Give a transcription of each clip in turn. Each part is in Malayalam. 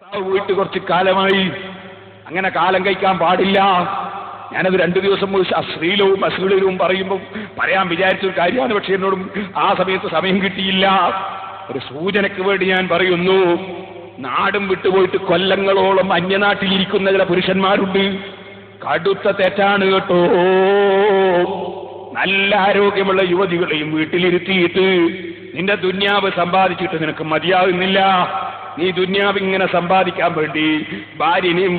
വീട്ടിൽ കുറച്ച് കാലമായി, അങ്ങനെ കാലം കഴിക്കാൻ പാടില്ല. ഞാനത് 2 ദിവസം അശ്ലീലവും അശ്ലീലവും പറയുമ്പോൾ പറയാൻ വിചാരിച്ചൊരു കാര്യമാണ്. പക്ഷെ എന്നോടും ആ സമയത്ത് സമയം കിട്ടിയില്ല. ഒരു സൂചനയ്ക്ക് വേണ്ടി ഞാൻ പറയുന്നു, നാടും വിട്ടുപോയിട്ട് കൊല്ലങ്ങളോളം അന്യനാട്ടിലിരിക്കുന്ന ചില പുരുഷന്മാരുണ്ട്. കടുത്ത തെറ്റാണ് കേട്ടോ. നല്ല ആരോഗ്യമുള്ള യുവതികളെയും വീട്ടിലിരുത്തിയിട്ട് നിന്റെ ദുന്യാവ് സമ്പാദിച്ചിട്ട് നിനക്ക് മതിയാകുന്നില്ല. നീ ദുന്യാവ് ഇങ്ങനെ സമ്പാദിക്കാൻ വേണ്ടി ഭാര്യനെയും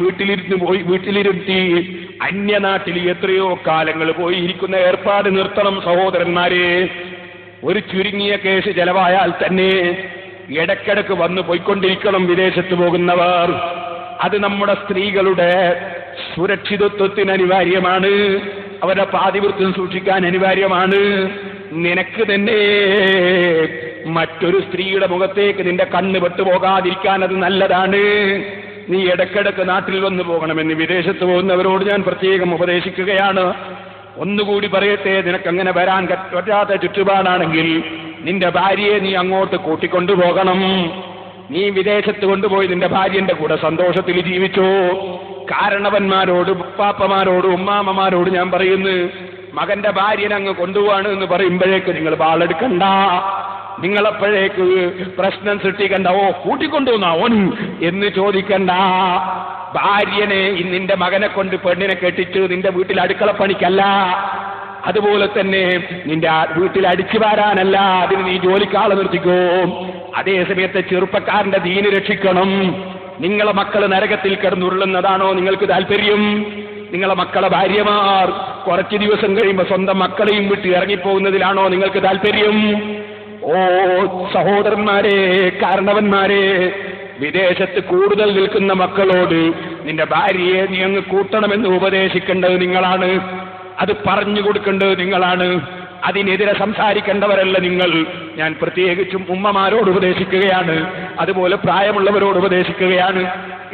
വീട്ടിലിരുത്തി അന്യനാട്ടിൽ എത്രയോ കാലങ്ങൾ പോയി ഇരിക്കുന്ന ഏർപ്പാട് നിർത്തണം സഹോദരന്മാരെ. ഒരു ചുരുങ്ങിയ കേസ് ചെലവായാൽ തന്നെ ഇടയ്ക്കിടയ്ക്ക് വന്നു പോയിക്കൊണ്ടിരിക്കണം വിദേശത്ത് പോകുന്നവർ. അത് നമ്മുടെ സ്ത്രീകളുടെ സുരക്ഷിതത്വത്തിന് അനിവാര്യമാണ്. അവരുടെ പാതിവൃത്യം സൂക്ഷിക്കാൻ അനിവാര്യമാണ്. നിനക്ക് തന്നെ മറ്റൊരു സ്ത്രീയുടെ മുഖത്തേക്ക് നിന്റെ കണ്ണ് പെട്ടുപോകാതിരിക്കാൻ അത് നല്ലതാണ്. നീ ഇടയ്ക്കിടയ്ക്ക് നാട്ടിൽ വന്നു പോകണമെന്ന് വിദേശത്ത് പോകുന്നവരോട് ഞാൻ പ്രത്യേകം ഉപദേശിക്കുകയാണ്. ഒന്നുകൂടി പറയട്ടെ, നിനക്കങ്ങനെ വരാൻ പറ്റാത്ത ചുറ്റുപാടാണെങ്കിൽ നിന്റെ ഭാര്യയെ നീ അങ്ങോട്ട് കൂട്ടിക്കൊണ്ടുപോകണം. നീ വിദേശത്ത് കൊണ്ടുപോയി നിന്റെ ഭാര്യന്റെ കൂടെ സന്തോഷത്തിൽ ജീവിച്ചോ. കാരണവന്മാരോട്, പാപ്പമാരോട്, ഉമ്മാമ്മമാരോട് ഞാൻ പറയുന്നു, മകന്റെ ഭാര്യനെ അങ്ങ് കൊണ്ടുപോവാണ് എന്ന് പറയുമ്പോഴേക്ക് നിങ്ങൾ വാളെടുക്കണ്ട. നിങ്ങളപ്പോഴേക്ക് പ്രശ്നം സൃഷ്ടിക്കണ്ട. ഓ കൂട്ടിക്കൊണ്ടുവന്നാ ഓൻ എന്ന് ചോദിക്കണ്ട. ഭാര്യനെ നിന്റെ മകനെ കൊണ്ട് പെണ്ണിനെ കെട്ടിച്ച് നിന്റെ വീട്ടിൽ അടുക്കള പണിക്കല്ല, അതുപോലെ തന്നെ നിന്റെ വീട്ടിൽ അടിച്ചു വാരാനല്ല. അതിന് നീ ജോലിക്കാളെ നിർത്തിക്കോ. അതേ സമയത്ത് ചെറുപ്പക്കാരന്റെ ദീന് രക്ഷിക്കണം. നിങ്ങളെ മക്കൾ നരകത്തിൽ കിടന്നുരുളുന്നതാണോ നിങ്ങൾക്ക് താല്പര്യം? നിങ്ങളെ മക്കളെ ഭാര്യമാർ കുറച്ച് ദിവസം കഴിയുമ്പോൾ സ്വന്തം മക്കളെയും വിട്ട് ഇറങ്ങിപ്പോകുന്നതിലാണോ നിങ്ങൾക്ക് താല്പര്യം? ഓ സഹോദരന്മാരെ, കാരണവന്മാരെ, വിദേശത്ത് കൂടുതൽ നിൽക്കുന്ന മക്കളോട് നിന്റെ ഭാര്യയെ നീ അങ്ങ് കൂട്ടണമെന്ന് ഉപദേശിക്കേണ്ടത് നിങ്ങളാണ്. അത് പറഞ്ഞു കൊടുക്കേണ്ടത് നിങ്ങളാണ്. അതിനെതിരെ സംസാരിക്കേണ്ടവരല്ല നിങ്ങൾ. ഞാൻ പ്രത്യേകിച്ചും ഉമ്മമാരോട് ഉപദേശിക്കുകയാണ്, അതുപോലെ പ്രായമുള്ളവരോട് ഉപദേശിക്കുകയാണ്.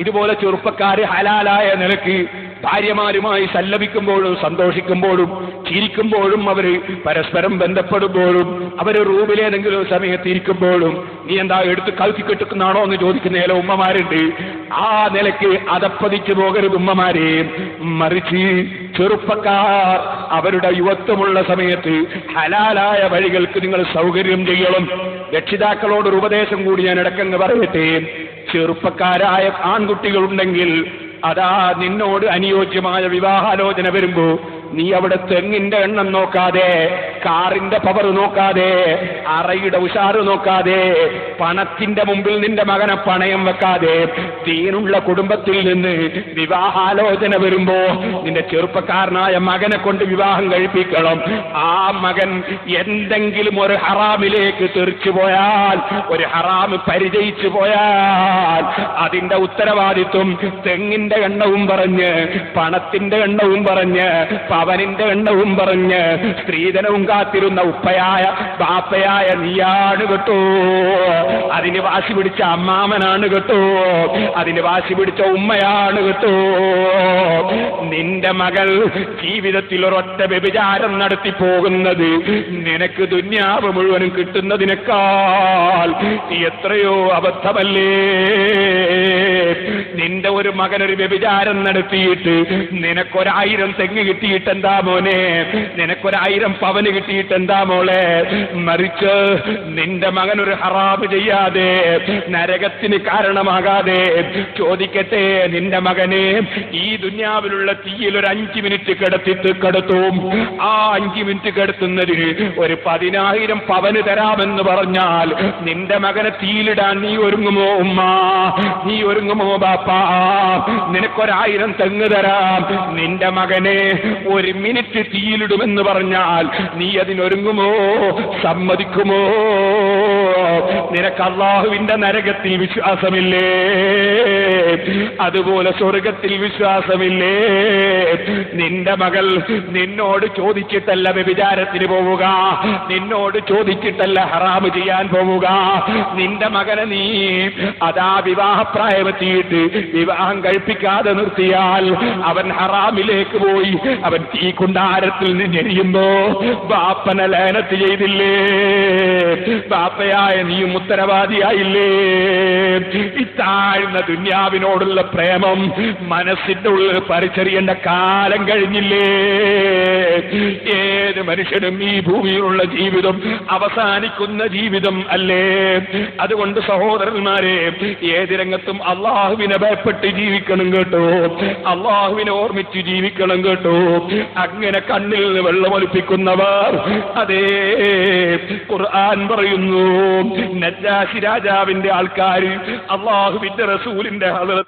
ഇതുപോലെ ചെറുപ്പക്കാര് ഹലാലായ നിലക്ക് ഭാര്യമാരുമായി സല്ലപിക്കുമ്പോഴും സന്തോഷിക്കുമ്പോഴും ചിരിക്കുമ്പോഴും അവർ പരസ്പരം ബന്ധപ്പെടുമ്പോഴും അവർ റൂമിലേതെങ്കിലും സമയത്ത് ഇരിക്കുമ്പോഴും നീ എന്താ എടുത്ത് കഴുത്തി കെട്ടുക്കുന്നതാണോ എന്ന് ചോദിക്കുന്ന ചില ഉമ്മമാരുണ്ട്. ആ നിലയ്ക്ക് അതപ്പതിച്ചു പോകരുത് ഉമ്മമാരെ. മറിച്ച് ചെറുപ്പക്കാർ അവരുടെ യുവത്വമുള്ള സമയത്ത് ഹലാലായ വഴികൾക്ക് നിങ്ങൾ സൗകര്യം ചെയ്യണം. രക്ഷിതാക്കളോടൊരു ഉപദേശം കൂടി ഞാൻ ഇടയ്ക്കങ്ങ് പറയട്ടെ. ചെറുപ്പക്കാരായ ആൺകുട്ടികളുണ്ടെങ്കിൽ അതാ നിന്നോട് അനുയോജ്യമായ വിവാഹാലോചന വരുമ്പോ നീ അവിടെ തെങ്ങിന്റെ എണ്ണം നോക്കാതെ, കാറിന്റെ പവർ നോക്കാതെ, അറയുടെ ഉഷാറ് നോക്കാതെ, പണത്തിന്റെ മുമ്പിൽ നിന്റെ മകനെ പണയം വെക്കാതെ ദീനുള്ള കുടുംബത്തിൽ നിന്ന് വിവാഹാലോചന വരുമ്പോ നിന്റെ ചെറുപ്പക്കാരനായ മകനെ കൊണ്ട് വിവാഹം കഴിപ്പിക്കണം. ആ മകൻ എന്തെങ്കിലും ഒരു ഹറാമിലേക്ക് തെറിച്ചു പോയാൽ, ഒരു ഹറാമ് പരിചയിച്ചു പോയാൽ അതിന്റെ ഉത്തരവാദിത്വം തെങ്ങിന്റെ എണ്ണവും പറഞ്ഞ്, പണത്തിന്റെ എണ്ണവും പറഞ്ഞ്, പവനിന്റെ എണ്ണവും പറഞ്ഞ് സ്ത്രീധനവും കാത്തിരുന്ന ഉപ്പയായ ബാപ്പയായ നീയാണ് കേട്ടോ. അതിന് വാശി പിടിച്ച അമ്മാമനാണ് കേട്ടോ. അതിന് വാശി പിടിച്ച ഉമ്മയാണ് കേട്ടോ. നിന്റെ മകൾ ജീവിതത്തിൽ ഒരൊറ്റ വ്യഭിചാരം നടത്തി പോകുന്നത് നിനക്ക് ദുന്യാവ് മുഴുവനും കിട്ടുന്നതിനേക്കാൾ എത്രയോ അബദ്ധമല്ലേ. നിന്റെ ഒരു മകനൊരു വ്യഭിചാരം നടത്തിയിട്ട് നിനക്കൊരായിരം തെങ്ങ് കിട്ടിയിട്ടെന്താ മോനെ, നിനക്കൊരായിരം പവന് കിട്ടിയിട്ടെന്താ മോളെ? മറിച്ച് നിന്റെ മകനൊരു ഹറാമ് ചെയ്യാതെ, നരകത്തിന് കാരണമാകാതെ, ചോദിക്കട്ടെ, നിന്റെ മകനെ ഈ ദുന്യാവിലുള്ള തീയിൽ ഒരു 5 മിനിറ്റ് കിടത്തും. ആ 5 മിനിറ്റ് കിടത്തുന്നതിന് ഒരു 10,000 പവന് തരാമെന്ന് പറഞ്ഞാൽ നിന്റെ മകനെ തീയിലിടാൻ നീ ഒരുങ്ങുമോ ഉമ്മ? നീ ഒരുങ്ങുമോ ബാപ്പാ? നിനക്കൊരായിരം തെങ്ങ് തരാം, നിന്റെ മകനെ 1 മിനിറ്റ് തീയിലിടുമെന്ന് പറഞ്ഞാൽ നീ അതിനൊരുങ്ങുമോ? സമ്മതിക്കുമോ? നിനക്ക് അല്ലാഹുവിന്റെ നരകത്തിൽ വിശ്വാസമില്ലേ? അതുപോലെ സ്വർഗത്തിൽ വിശ്വാസമില്ലേ? നിന്റെ മകൾ നിന്നോട് ചോദിച്ചിട്ടല്ല വ്യഭിചാരത്തിന് പോവുക, നിന്നോട് ചോദിച്ചിട്ടല്ല ഹറാമ് ചെയ്യാൻ പോവുക. നിന്റെ മകനെ നീ അതാ വിവാഹപ്രായമെത്തിയിട്ട് വിവാഹം കഴിപ്പിക്കാതെ നിർത്തിയാൽ അവൻ ഹറാമിലേക്ക് പോയി, അവൻ തീ കുണ്ടാരത്തിൽ നിന്നെരിയുമ്പോ ബാപ്പനെ ലാനത്ത് ചെയ്തില്ലേ? ബാപ്പയായ നീയും ഉത്തരവാദിയായില്ലേ? ഈ താഴ്ന്ന ദുന്യാവിനോടുള്ള പ്രേമം മനസ്സിന്റെ ഉള്ളിൽ പറിച്ചെറിയേണ്ട കാലം കഴിഞ്ഞില്ലേ? ഏത് മനുഷ്യനും ഈ ഭൂമിയിലുള്ള ജീവിതം അവസാനിക്കുന്ന ജീവിതം അല്ലേ? അതുകൊണ്ട് സഹോദരന്മാരെ, ഏത് രംഗത്തും അള്ളാഹുവിനെ ഭയപ്പെട്ട് ജീവിക്കണം കേട്ടോ, അള്ളാഹുവിനെ ഓർമ്മിച്ച് ജീവിക്കണം കേട്ടോ. അങ്ങനെ കണ്ണിൽ നിന്ന് വെള്ളമൊലിപ്പിക്കുന്നവർ, അതേ ഖുർആൻ പറയുന്നു, നജ്ജാശി രാജാവിന്റെ ആൾക്കാർ അള്ളാഹുവിന്റെ റസൂലിന്റെ ഹദറത്ത്